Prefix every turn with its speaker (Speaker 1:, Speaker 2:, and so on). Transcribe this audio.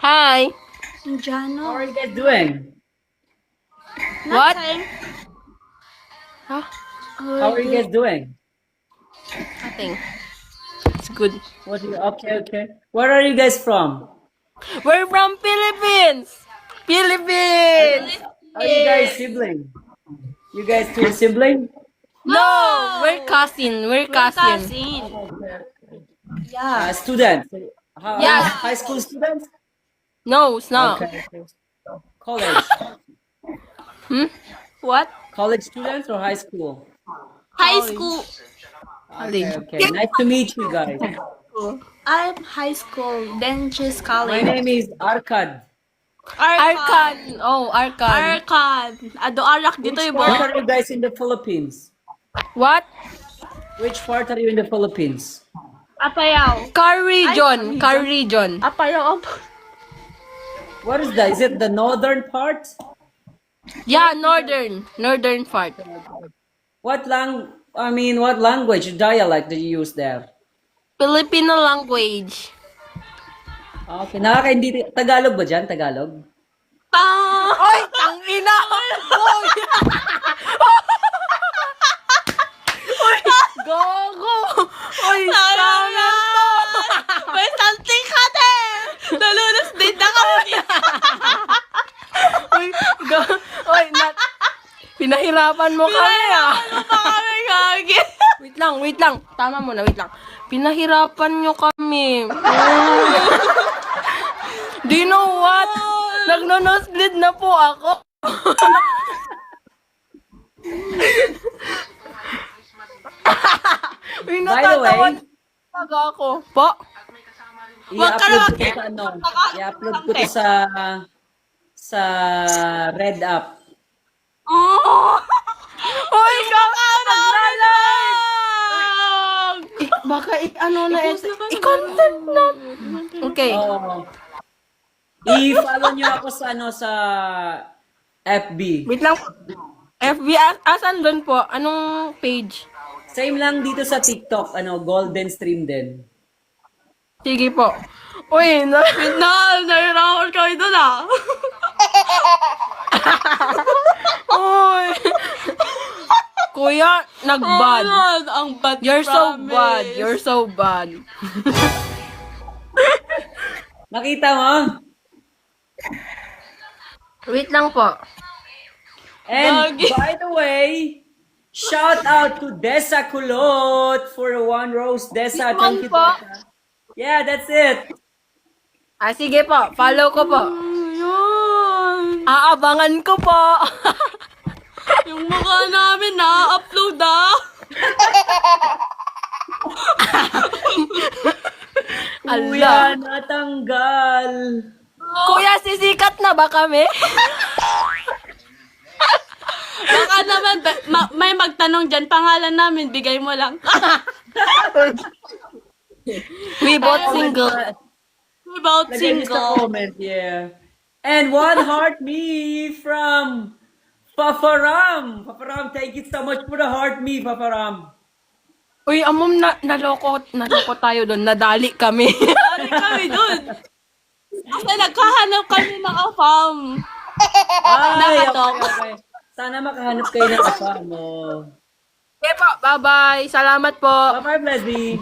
Speaker 1: Hi.
Speaker 2: How
Speaker 3: Jano.
Speaker 2: are you guys doing?
Speaker 1: What?
Speaker 3: Nothing.
Speaker 1: Huh?
Speaker 2: How are you guys doing?
Speaker 1: Nothing. It's good.
Speaker 2: What do you, okay. Where are you guys from?
Speaker 1: We're from Philippines. Philippines.
Speaker 2: Are you guys sibling? You guys two sibling?
Speaker 1: No, we're cousin. We're cousin.
Speaker 3: Yeah.
Speaker 2: Students.
Speaker 1: Yeah.
Speaker 2: High school students?
Speaker 1: No, it's not.
Speaker 2: Okay. College.
Speaker 3: What?
Speaker 2: College students or high school?
Speaker 3: High school.
Speaker 2: Okay. Nice to meet you guys.
Speaker 3: I'm high school. Then she's
Speaker 2: My
Speaker 3: college.
Speaker 2: name is Arkad.
Speaker 1: Arkan. Oh, Arkan.
Speaker 3: Arkan. Ado arak dito
Speaker 2: Which
Speaker 3: yung
Speaker 2: part are you guys in the Philippines?
Speaker 1: What?
Speaker 2: Which part are you in the Philippines?
Speaker 3: Apayaw.
Speaker 1: Car region. Car region.
Speaker 3: Apayaw.
Speaker 2: What is that? Is it the northern part?
Speaker 1: Yeah, northern. Northern part.
Speaker 2: What language, dialect do you use there?
Speaker 1: Filipino language.
Speaker 2: Okay, nakakaintindi. Tagalog ba dyan? Tagalog?
Speaker 1: Oy, tangina! Oy! Oy, gogo! Oy, scammer to!
Speaker 3: May something ka din. Nalunas din na kami.
Speaker 1: Oy, oy, pinahirapan mo kami ah.
Speaker 3: Ano ba kami gagi?
Speaker 1: Wait lang. Tama mo na, wait lang. Pinahirapan nyo kami. Do you know what? Nagno-nosebleed na po ako. Uy,
Speaker 2: By the way,
Speaker 1: natatawan talaga ako. Po?
Speaker 2: i-upload ko sa i-upload ko to sa Red App.
Speaker 1: Oy, naglalag! Baka ano na i-content na. Okay.
Speaker 2: Oh. I-follow niyo ako sa sa FB.
Speaker 1: Wait lang. FB, asan doon po? Anong page?
Speaker 2: Same lang dito sa TikTok, Golden Stream din.
Speaker 1: Sige po. Uy,
Speaker 3: Nahirapan kami doon ah.
Speaker 1: Uy. Kuya, nag-bad.
Speaker 3: Ang bad.
Speaker 1: You're so bad. You're so bad.
Speaker 2: Nakita mo?
Speaker 1: Wait lang po.
Speaker 2: And by the way, shout out to Desa Kulot for one rose. Desa, thank you.
Speaker 1: po.
Speaker 2: Desa. Yeah, that's it.
Speaker 1: Sige po. Follow ko po.
Speaker 3: Yun.
Speaker 1: Aabangan ko po.
Speaker 3: Yung mukha namin na-upload ah.
Speaker 2: Kuya, natanggal.
Speaker 1: Kuya, sisikat na ba kami?
Speaker 3: Baka naman, may magtanong dyan, pangalan namin, bigay mo lang.
Speaker 1: We both single.
Speaker 3: About
Speaker 2: Lagay niyo sa
Speaker 3: single.
Speaker 2: comment, yeah. And one heart me from Paparam. Paparam, thank you so much for the heart me, Paparam.
Speaker 1: Uy, amom naloko tayo doon. Nadali kami.
Speaker 3: Dali kami dun. Kasi nagkahanap kami ng afam.
Speaker 2: Ay,
Speaker 3: Nakatok.
Speaker 2: okay. Sana makahanap kayo ng apa mo.
Speaker 1: Okay po, bye-bye. Salamat po.
Speaker 2: Bye-bye, Leslie.